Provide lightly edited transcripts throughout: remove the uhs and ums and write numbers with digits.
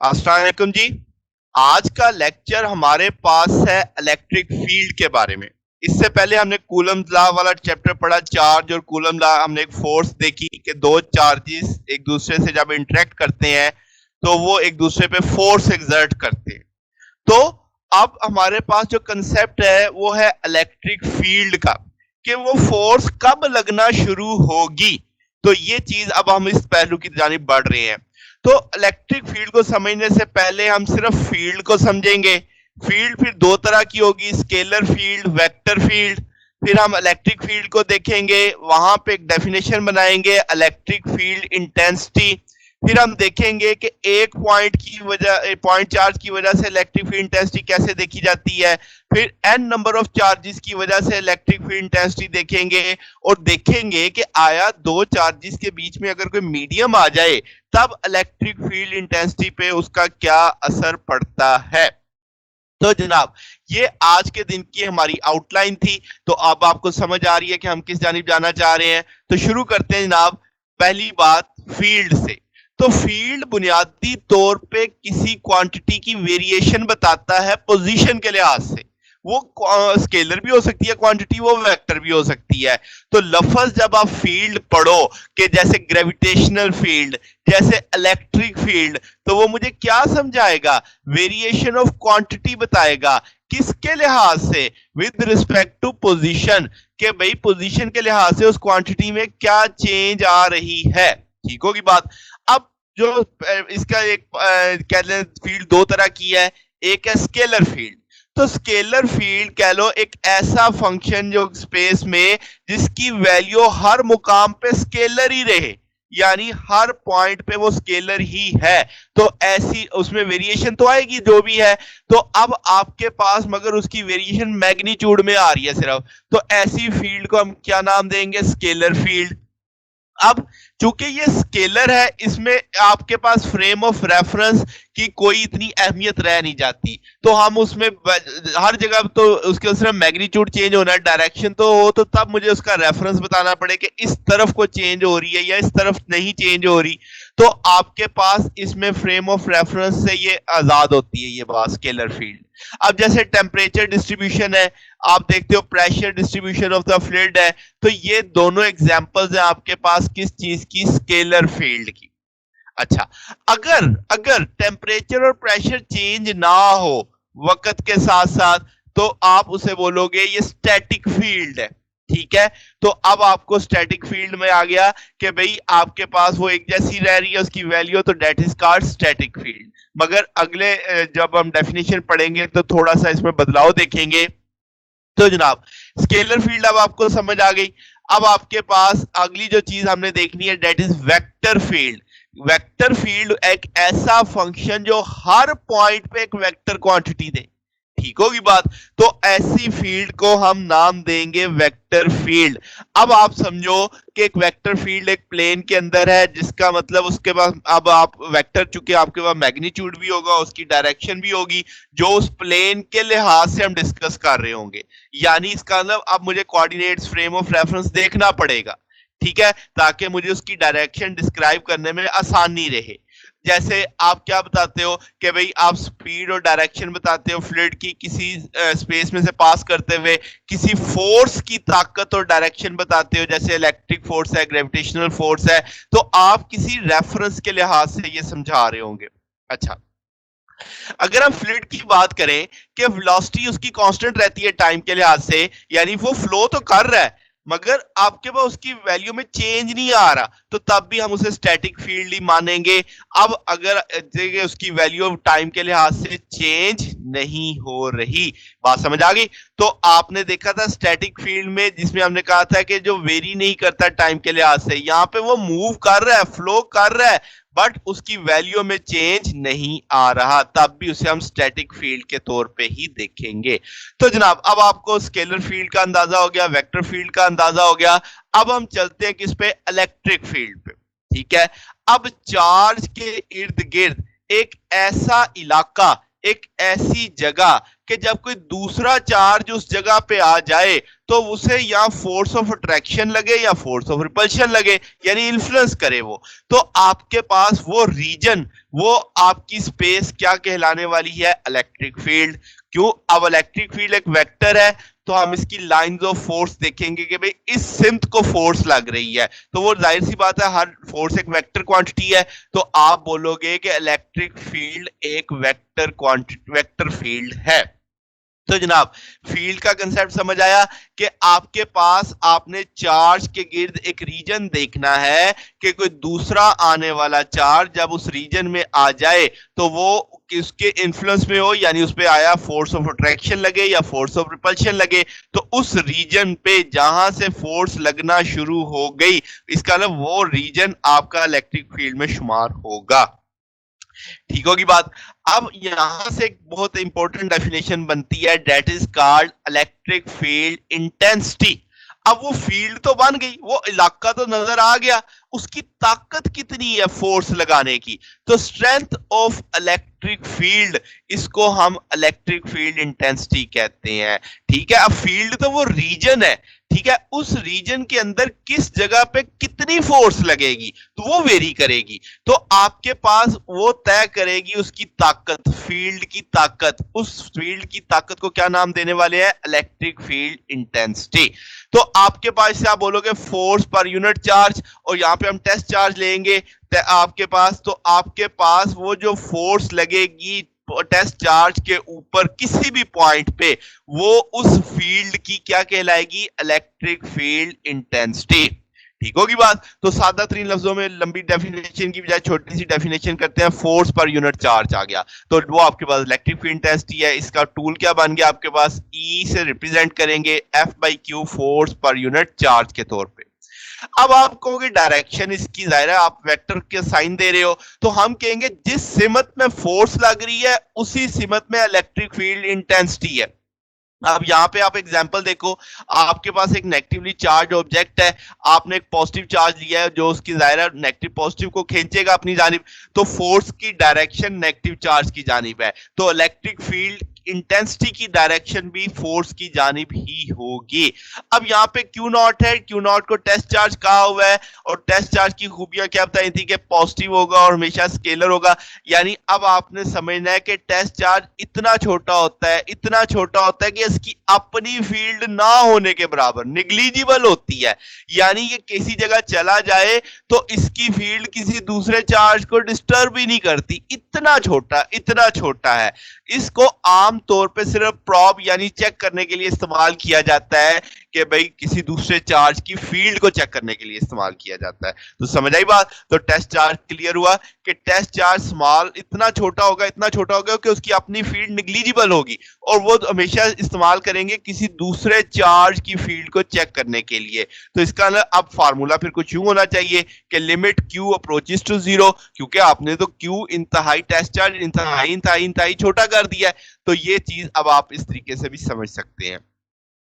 अस्सलाम वालेकुम जी। आज का लेक्चर हमारे पास है इलेक्ट्रिक फील्ड के बारे में। इससे पहले हमने कूलम्ब लॉ वाला चैप्टर पढ़ा, चार्ज और कूलम्ब लॉ। हमने एक फोर्स देखी कि दो चार्जेस एक दूसरे से जब इंटरेक्ट करते हैं तो वो एक दूसरे पे फोर्स एक्सर्ट करते हैं। तो अब हमारे पास जो कंसेप्ट है वो है इलेक्ट्रिक फील्ड का, कि वो फोर्स कब लगना शुरू होगी। तो ये चीज अब हम इस पहलू की जानिब बढ़ रहे हैं। तो इलेक्ट्रिक फील्ड को समझने से पहले हम सिर्फ फील्ड को समझेंगे। फील्ड फिर दो तरह की होगी, स्केलर फील्ड, वेक्टर फील्ड। फिर हम इलेक्ट्रिक फील्ड को देखेंगे, वहां पे एक डेफिनेशन बनाएंगे, इलेक्ट्रिक फील्ड इंटेंसिटी। फिर हम देखेंगे कि एक पॉइंट चार्ज की वजह से इलेक्ट्रिक फील्ड इंटेंसिटी कैसे देखी जाती है। फिर एन नंबर ऑफ चार्जेस की वजह से इलेक्ट्रिक फील्ड इंटेंसिटी देखेंगे, और देखेंगे कि आया दो चार्जेस के बीच में अगर कोई मीडियम आ जाए तब इलेक्ट्रिक फील्ड इंटेंसिटी पे उसका क्या असर पड़ता है। तो जनाब, ये आज के दिन की हमारी आउटलाइन थी। तो अब आपको समझ आ रही है कि हम किस जानिब जाना चाह रहे हैं। तो शुरू करते हैं जनाब। पहली बात फील्ड से। तो फील्ड बुनियादी तौर पे किसी क्वांटिटी की वेरिएशन बताता है पोजीशन के लिहाज से। वो स्केलर भी हो सकती है क्वांटिटी, वो वेक्टर भी हो सकती है। तो लफ्ज जब आप फील्ड पढ़ो कि जैसे ग्रेविटेशनल फील्ड, जैसे इलेक्ट्रिक फील्ड, तो वो मुझे क्या समझाएगा? वेरिएशन ऑफ क्वांटिटी बताएगा। किसके लिहाज से? विद रिस्पेक्ट टू पोजीशन, के भाई पोजीशन के लिहाज से उस क्वांटिटी में क्या चेंज आ रही है। ठीक होगी बात। अब जो इसका एक कहते हैं फील्ड दो तरह की है। एक है स्केलर फील्ड। तो स्केलर फील्ड कह लो एक ऐसा फंक्शन जो स्पेस में जिसकी वैल्यू हर मुकाम पे स्केलर ही रहे, यानी हर पॉइंट पे वो स्केलर ही है। तो ऐसी उसमें वेरिएशन तो आएगी जो भी है। तो अब आपके पास मगर उसकी वेरिएशन मैग्नीट्यूड में आ रही है सिर्फ, तो ऐसी फील्ड को हम क्या नाम देंगे? Scalar field. अब चूंकि ये स्केलर है, इसमें आपके पास फ्रेम ऑफ रेफरेंस की कोई इतनी अहमियत रह नहीं जाती। तो हम उसमें हर जगह तो उसके सिर्फ मैग्नीट्यूड चेंज होना है, डायरेक्शन तो हो, तो तब मुझे उसका रेफरेंस बताना पड़े कि इस तरफ को चेंज हो रही है या इस तरफ नहीं चेंज हो रही। तो आपके पास इसमें फ्रेम ऑफ रेफरेंस से ये आजाद होती है ये बात, स्केलर फील्ड। अब जैसे टेम्परेचर डिस्ट्रीब्यूशन है, आप देखते हो pressure distribution of the fluid है। तो ये दोनों एग्जांपल्स हैं आपके पास किस चीज की? स्केलर फील्ड की। अच्छा, अगर अगर टेम्परेचर और प्रेशर चेंज ना हो वक्त के साथ साथ, तो आप उसे बोलोगे ये स्टैटिक फील्ड है। ठीक है। तो अब आपको स्टैटिक फील्ड में आ गया कि भाई आपके पास वो एक जैसी रह रही है उसकी वैल्यू, तो that is called static field. मगर अगले जब हम डेफिनेशन पढ़ेंगे तो थोड़ा सा इसमें बदलाव देखेंगे। तो जनाब, स्केलर फील्ड अब आपको समझ आ गई। अब आपके पास अगली जो चीज हमने देखनी है that is vector field. Vector field एक ऐसा फंक्शन जो हर पॉइंट पे एक वेक्टर क्वांटिटी दे। ठीक होगी बात। तो ऐसी फील्ड को हम नाम देंगे वेक्टर फील्ड। अब आप समझो कि एक वेक्टर फील्ड एक प्लेन के अंदर है, जिसका मतलब उसके पास अब आप वेक्टर, चूंकि आपके पास मैग्नीट्यूड भी होगा, उसकी डायरेक्शन भी होगी, जो उस प्लेन के लिहाज से हम डिस्कस कर रहे होंगे। यानी इसका मतलब अब मुझे कोऑर्डिनेट्स फ्रेम ऑफ रेफरेंस देखना पड़ेगा। ठीक है, ताकि मुझे उसकी डायरेक्शन डिस्क्राइब करने में आसानी रहे। जैसे आप क्या बताते हो कि भाई आप स्पीड और डायरेक्शन बताते हो फ्लूइड की किसी स्पेस में से पास करते हुए, किसी फोर्स की ताकत और डायरेक्शन बताते हो, जैसे इलेक्ट्रिक फोर्स है, ग्रेविटेशनल फोर्स है। तो आप किसी रेफरेंस के लिहाज से ये समझा रहे होंगे। अच्छा, अगर हम फ्लूइड की बात करें कि वेलोसिटी उसकी कांस्टेंट रहती है टाइम के लिहाज से, यानी वो फ्लो तो कर रहा है मगर आपके पास उसकी वैल्यू में चेंज नहीं आ रहा, तो तब भी हम उसे स्टैटिक फील्ड ही मानेंगे। अब अगर उसकी वैल्यू टाइम के लिहाज से चेंज नहीं हो रही, बात समझ आ गई। तो आपने देखा था स्टैटिक फील्ड में, जिसमें हमने कहा था कि जो वेरी नहीं करता टाइम के लिहाज से, यहां पे वो मूव कर रहा है, फ्लो कर रहा है, बट उसकी वैल्यू में चेंज नहीं आ रहा, तब भी उसे हम स्टैटिक फील्ड के तौर पे ही देखेंगे। तो जनाब, अब आपको स्केलर फील्ड का अंदाजा हो गया, वेक्टर फील्ड का अंदाजा हो गया। अब हम चलते हैं किस पे? इलेक्ट्रिक फील्ड पे। ठीक है। अब चार्ज के इर्द गिर्द एक ऐसा इलाका, एक ऐसी जगह कि जब कोई दूसरा चार्ज उस जगह पे आ जाए तो उसे या फोर्स ऑफ अट्रैक्शन लगे या फोर्स ऑफ रिपल्शन लगे, यानी इन्फ्लुएंस करे वो। तो आपके पास वो रीजन, वो आपकी स्पेस क्या कहलाने वाली है? Electric field. क्यों? अब इलेक्ट्रिक फील्ड एक वेक्टर है, तो हम इसकी लाइंस ऑफ फोर्स देखेंगे कि भाई इस सिमत को फोर्स लग रही है, तो वो जाहिर सी बात है हर फोर्स एक वेक्टर क्वांटिटी है, तो आप बोलोगे कि इलेक्ट्रिक फील्ड एक वेक्टर क्वांटिटी, वेक्टर फील्ड है। तो जनाब फील्ड का कंसेप्ट समझ आया कि आपके पास आपने चार्ज के गिर्द एक रीजन देखना है कि कोई दूसरा आने वाला चार्ज जब उस रीजन में आ जाए तो वो किसके इन्फ्लुएंस में हो, यानी उस पे आया फोर्स ऑफ अट्रैक्शन लगे या फोर्स ऑफ रिपल्शन लगे, तो उस रीजन पे जहां से फोर्स लगना शुरू हो गई, इसका मतलब वो रीजन आपका इलेक्ट्रिक फील्ड में शुमार होगा। ठीक होगी बात। अब यहां से एक बहुत इंपॉर्टेंट डेफिनेशन बनती है, that is called electric field intensity. अब वो फील्ड तो बन गई, वो इलाका तो नजर आ गया, उसकी ताकत कितनी है फोर्स लगाने की? तो स्ट्रेंथ ऑफ इलेक्ट्रिक फील्ड, इसको हम इलेक्ट्रिक फील्ड इंटेंसिटी कहते हैं। ठीक है, अब फील्ड तो वो रीजन है, ठीक है, उस रीजन के अंदर किस जगह पे कितनी फोर्स लगेगी तो वो वेरी करेगी, तो आपके पास वो तय करेगी उसकी ताकत, फील्ड की ताकत। उस फील्ड की ताकत को क्या नाम देने वाले हैं? Electric field intensity. तो आपके पास से आप बोलोगे फोर्स पर यूनिट चार्ज, और यहां पे हम टेस्ट चार्ज लेंगे, तो आपके पास वो जो फोर्स लगेगी टेस्ट चार्ज के ऊपर किसी भी पॉइंट पे, वो उस फील्ड की क्या कहलाएगी? Electric field intensity. ठीक होगी बात। तो सादा तरीन लफ्जों में लंबी डेफिनेशन की बजाय छोटी सी डेफिनेशन करते हैं, फोर्स पर यूनिट चार्ज आ गया, तो वो आपके पास इलेक्ट्रिक फील्ड इंटेंसिटी है। इसका टूल क्या बन गया आपके पास? ई से रिप्रेजेंट करेंगे F by Q, force per unit charge के तौर पे। अब आप कहोगे डायरेक्शन इसकी, जाहिर है आप वेक्टर के साइन दे रहे हो, तो हम कहेंगे जिस सिमत में फोर्स लग रही है उसी सिमत में इलेक्ट्रिक फील्ड इंटेंसिटी है। अब यहां पे आप एग्जांपल देखो, आपके पास एक नेगेटिवली चार्ज ऑब्जेक्ट है, आपने एक पॉजिटिव चार्ज लिया है जो उसकी जाहिर है नेगेटिव पॉजिटिव को खींचेगा अपनी जानिब, तो फोर्स की डायरेक्शन नेगेटिव चार्ज की जानिब है, तो इलेक्ट्रिक फील्ड इंटेंसिटी की डायरेक्शन भी फोर्स की जानिब ही होगी। अब यहाँ पे क्यू नॉट है, क्यू नॉट को टेस्ट चार्ज कहा हुआ है, और टेस्ट चार्ज की खूबियां क्या बताई थी कि पॉजिटिव होगा और हमेशा स्केलर होगा, यानी अब आपने समझना है कि टेस्ट चार्ज इतना छोटा होता है, इतना छोटा होता है कि इसकी अपनी फील्ड ना होने के बराबर, निग्लिजिबल होती है, यानी ये किसी जगह चला जाए तो इसकी फील्ड किसी दूसरे चार्ज को डिस्टर्ब ही नहीं करती, इतना छोटा है। इसको आम तौर पे सिर्फ प्रॉब यानी चेक करने के लिए इस्तेमाल किया जाता है कि भाई किसी दूसरे चार्ज की फील्ड को चेक करने के लिए इस्तेमाल किया जाता है। तो समझ आई बात। तो टेस्ट चार्ज क्लियर हुआ कि टेस्ट चार्ज स्मॉल इतना छोटा होगा कि उसकी अपनी फील्ड निग्लिजिबल होगी, और वो हमेशा इस्तेमाल करेंगे किसी दूसरे चार्ज की फील्ड को चेक करने के लिए। तो इसका अब फार्मूला फिर कुछ यूं होना चाहिए कि limit q approaches to zero, क्योंकि आपने तो क्यू इंतहाई टेस्ट चार्ज इंतहाई छोटा कर दिया है, तो ये चीज अब आप इस तरीके से भी समझ सकते हैं।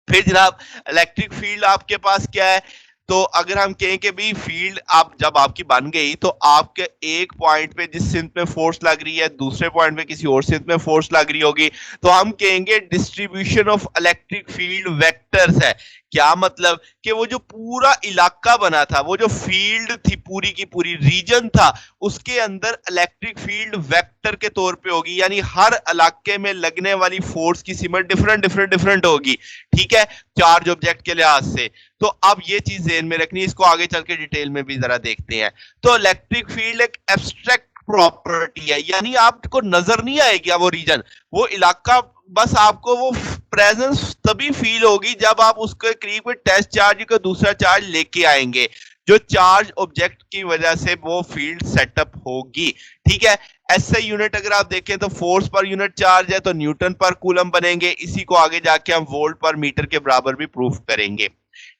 फिर जनाब इलेक्ट्रिक फील्ड आपके पास क्या है? तो अगर हम कहें कि भी फील्ड आप जब आपकी बन गई, तो आपके एक पॉइंट पे जिस सिंथ में फोर्स लग रही है, दूसरे पॉइंट पे किसी और सिंथ में फोर्स लग रही होगी, तो हम कहेंगे distribution of electric field vectors है। क्या मतलब कि वो जो पूरा इलाका बना था, वो जो फील्ड थी पूरी की पूरी रीजन था, उसके अंदर इलेक्ट्रिक फील्ड वेक्टर के तौर पे होगी, यानी हर इलाके में लगने वाली फोर्स की सिमत डिफरेंट होगी। ठीक है, चार्ज ऑब्जेक्ट के लिहाज से। तो अब ये चीज ध्यान में रखनी, इसको आगे चल के डिटेल में भी जरा देखते हैं। तो इलेक्ट्रिक फील्ड एक एब्स्ट्रैक्ट प्रॉपर्टी है, यानी आपको नजर नहीं आएगा वो रीजन, वो इलाका, बस आपको वो प्रेजेंस तभी फील होगी जब आप उसके करीब टेस्ट चार्ज का दूसरा चार्ज लेके आएंगे, जो चार्ज ऑब्जेक्ट की वजह से वो फील्ड सेटअप होगी। ठीक है, ऐसे यूनिट अगर आप देखें तो फोर्स पर यूनिट चार्ज है तो न्यूटन पर कूलम बनेंगे, इसी को आगे जाके हम वोल्ट पर मीटर के बराबर भी प्रूफ करेंगे।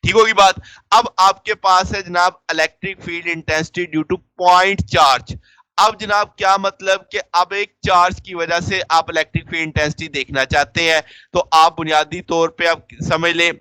ठीक होगी बात। अब आपके पास है जनाब electric field intensity due two point charge. अब जनाब क्या मतलब कि अब एक चार्ज की वजह से आप इलेक्ट्रिक फील्ड इंटेंसिटी देखना चाहते हैं, तो आप बुनियादी तौर पे आप समझ लें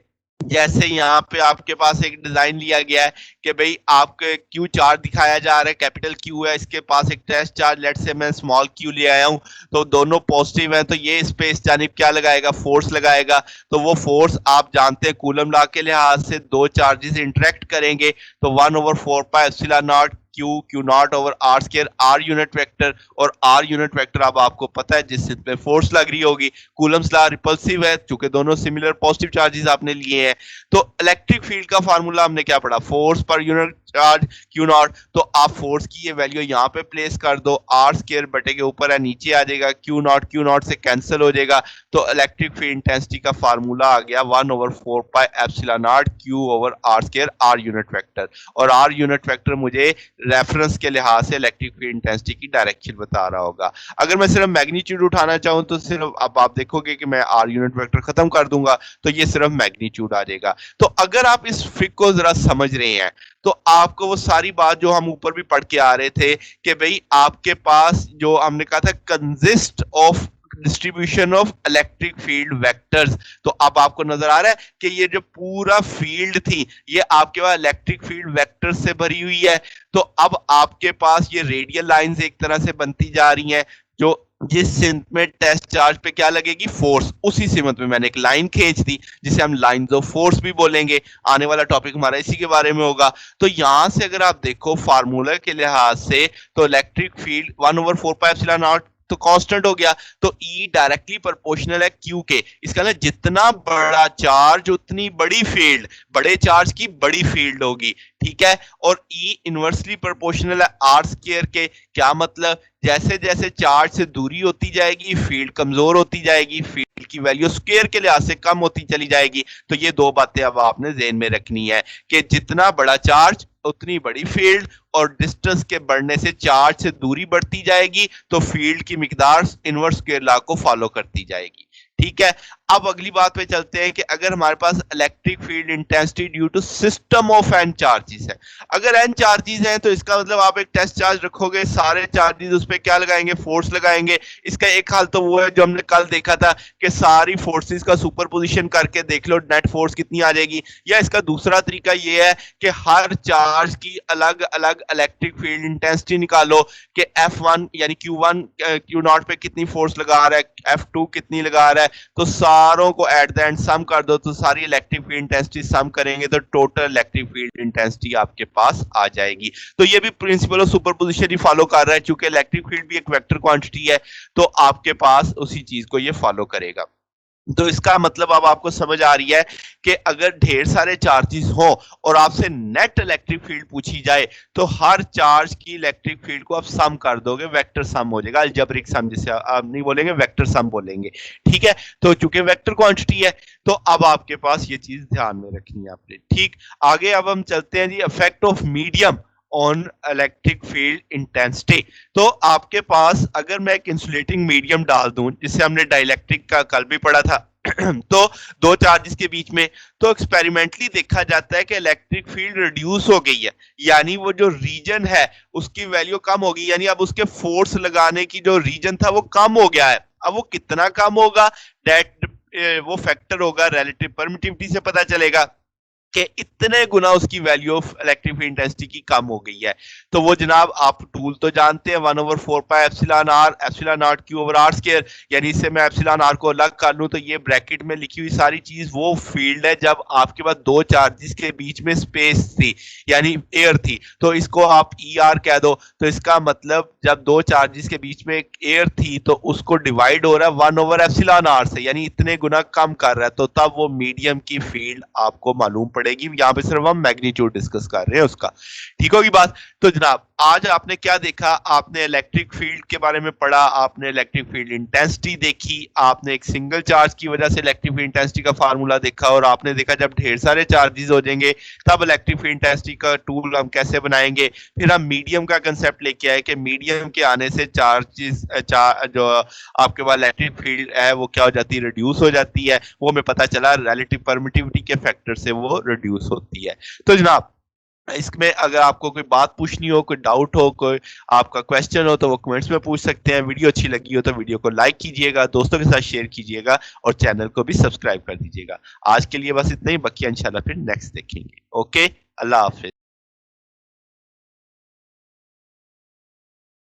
जैसे यहाँ पे आपके पास एक डिजाइन लिया गया है कि भाई आपके क्यू चार्ज दिखाया जा रहा है, कैपिटल क्यू है, इसके पास एक टेस्ट चार्ज, लेट से मैं स्मॉल क्यू ले आया हूँ, तो दोनों पॉजिटिव हैं, तो ये इस पे इस जानिब क्या लगाएगा, फोर्स लगाएगा। तो वो फोर्स आप जानते हैं कूलम लॉ के लिहाज से दो चार्जेस इंटरेक्ट करेंगे, तो 1/4 pi epsilon not q q not over r square, r unit vector, और आर यूनिट वेक्टर अब आपको पता है जिस पे फोर्स लग रही होगी। कूलम्स लॉ रिपल्सिव है, चूंकि दोनों सिमिलर पॉजिटिव चार्जेस आपने लिए हैं। तो इलेक्ट्रिक फील्ड का फार्मूला हमने क्या पढ़ा, force per unit charge Q not. तो आप फोर्स की ये वैल्यू यहाँ पे प्लेस कर दो, आर स्केयर बटे के ऊपर है, नीचे आ जाएगा, क्यू नॉट से कैंसिल हो जाएगा। तो इलेक्ट्रिक फील्ड इंटेंसिटी का फार्मूला आ गया 1/4 pi epsilon not q over r square, r unit vector. और आर यूनिट वेक्टर मुझे रेफरेंस के लिहाज से इलेक्ट्रिक फील्ड इंटेंसिटी की डायरेक्शन बता रहा होगा। अगर मैं सिर्फ मैग्नीट्यूड उठाना चाहूँ तो सिर्फ अब आप देखोगे कि मैं आर यूनिट वेक्टर खत्म कर दूंगा, तो ये सिर्फ मैग्नीट्यूड आ जाएगा। तो अगर आप इस फिक को जरा समझ रहे हैं तो आपको वो सारी बात जो हम ऊपर भी पढ़ के आ रहे थे कि भाई आपके पास जो हमने कहा था consist of distribution of electric field vectors, तो अब आपको नजर आ रहा है कि ये जो पूरा फील्ड थी ये आपके पास इलेक्ट्रिक फील्ड वेक्टर से भरी हुई है। तो अब आपके पास ये रेडियल लाइंस एक तरह से बनती जा रही हैं, जो जिस सिमत में टेस्ट चार्ज पे क्या लगेगी, फोर्स, उसी सिमत में मैंने एक लाइन खींच दी जिसे हम लाइंस ऑफ फोर्स भी बोलेंगे। आने वाला टॉपिक हमारा इसी के बारे में होगा। तो यहां से अगर आप देखो फार्मूला के लिहाज से तो electric field 1/4 pi epsilon not तो कांस्टेंट हो गया, तो E डायरेक्टली प्रोपोर्शनल है Q के। इसका ना जितना बड़ा चार्ज उतनी बड़ी फील्ड, बड़े चार्ज की बड़ी फील्ड होगी, ठीक है। और E इनवर्सली प्रोपोर्शनल है आर स्क्वायर के। क्या मतलब, जैसे जैसे चार्ज से दूरी होती जाएगी फील्ड कमजोर होती जाएगी, फील्ड की वैल्यू स्क्वायर के लिहाज से कम होती चली जाएगी। तो ये दो बातें अब आपने ज़हन में रखनी है कि जितना बड़ा चार्ज उतनी बड़ी फील्ड, और डिस्टेंस के बढ़ने से चार्ज से दूरी बढ़ती जाएगी तो फील्ड की मिकदार इनवर्स स्क्वायर लॉ को फॉलो करती जाएगी, ठीक है। अब अगली बात पे चलते हैं कि अगर हमारे पास electric field intensity due to system of N charges है, अगर एन चार्जेस हैं तो इसका मतलब आप एक टेस्ट चार्ज रखोगे, सारे चार्जेस उस पर क्या लगाएंगे, फोर्स लगाएंगे। इसका एक हाल तो वो है जो हमने कल देखा था कि सारी फोर्सेस का सुपरपोजिशन करके देख लो नेट फोर्स कितनी आ जाएगी। या इसका दूसरा तरीका ये है कि हर चार्ज की अलग अलग इलेक्ट्रिक फील्ड इंटेंसिटी निकालो कि F1 यानी Q1 Q0 पे कितनी फोर्स लगा रहा है, F2 कितनी लगा रहा है, तो सारों को एट द एंड सम कर दो, तो सारी इलेक्ट्रिक फील्ड इंटेंसिटी सम करेंगे तो टोटल इलेक्ट्रिक फील्ड इंटेंसिटी आपके पास आ जाएगी। तो ये भी principle of superposition he follow कर रहा है, चूंकि इलेक्ट्रिक फील्ड भी एक वेक्टर क्वांटिटी है तो आपके पास उसी चीज को ये फॉलो करेगा। तो इसका मतलब अब आपको समझ आ रही है कि अगर ढेर सारे चार्जेस हो और आपसे नेट इलेक्ट्रिक फील्ड पूछी जाए तो हर चार्ज की इलेक्ट्रिक फील्ड को आप सम कर दोगे, वेक्टर सम हो जाएगा, अलजेब्रिक सम जिसे आप नहीं बोलेंगे वेक्टर सम बोलेंगे, ठीक है। तो चूंकि वेक्टर क्वांटिटी है तो अब आपके पास ये चीज ध्यान में रखनी है आपने, ठीक। आगे अब हम चलते हैं जी, effect of medium on electric field intensity. तो आपके पास अगर मैं एक इंसुलेटिंग मीडियम डाल दूं, जिसे हमने डाइलेक्ट्रिक का कल भी पढ़ा था तो दो चार्जेस के बीच में, तो एक्सपेरिमेंटली देखा जाता है कि इलेक्ट्रिक फील्ड रिड्यूस हो गई है, यानी वो जो रीजन है उसकी वैल्यू कम हो गई, यानी अब उसके फोर्स लगाने की जो रीजन था वो कम हो गया है। अब वो कितना कम होगा, डेट वो फैक्टर होगा रिलेटिव परमिटिविटी से पता चलेगा कि इतने गुना उसकी value of electric field intensity की कम हो गई है। तो वो जनाब आप टूल तो जानते हैं 1/4 pi epsilon not q over r square, यानी इससे मैं एप्सिलॉन आर को अलग कर लूं तो ये ब्रैकेट में लिखी हुई सारी चीज वो फील्ड है जब आपके पास दो चार्जेस के बीच में स्पेस थी, यानी एयर थी, तो इसको आप ई आर कह दो। तो इसका मतलब जब दो चार्जेस के बीच में एयर थी तो उसको डिवाइड हो रहा है 1/एप्सिलॉन आर से, यानी इतने गुना कम कर रहा है, तो तब वो मीडियम की फील्ड आपको मालूम पड़ेगी। यहां पे सिर्फ हम मैग्नीट्यूड डिस्कस कर रहे हैं उसका, ठीक होगी बात। तो जनाब आज आपने क्या देखा, आपने इलेक्ट्रिक फील्ड के बारे में पढ़ा, आपने इलेक्ट्रिक फील्ड इंटेंसिटी देखी, आपने एक सिंगल चार्ज की वजह से इलेक्ट्रिक फील्ड इंटेंसिटी का फार्मूला देखा, और आपने देखा जब ढेर सारे चार्जेस हो जाएंगे तब इलेक्ट्रिक फील्ड इंटेंसिटी का टूल हम कैसे बनाएंगे। फिर हम मीडियम का कंसेप्ट लेके आए कि मीडियम के आने से चार्जेस जो आपके पास इलेक्ट्रिक फील्ड है वो क्या हो जाती है, रिड्यूस हो जाती है। वो हमें पता चला रिलेटिव परमिटिविटी के फैक्टर से वो रिड्यूस होती है। तो जनाब इसमें अगर आपको कोई बात पूछनी हो, कोई डाउट हो, कोई आपका क्वेश्चन हो तो वो कमेंट्स में पूछ सकते हैं। वीडियो अच्छी लगी हो तो वीडियो को लाइक कीजिएगा, दोस्तों के साथ शेयर कीजिएगा और चैनल को भी सब्सक्राइब कर दीजिएगा। आज के लिए बस इतना ही, बाकी इंशाल्लाह फिर नेक्स्ट देखेंगे। ओके, अल्लाह हाफ़िज़।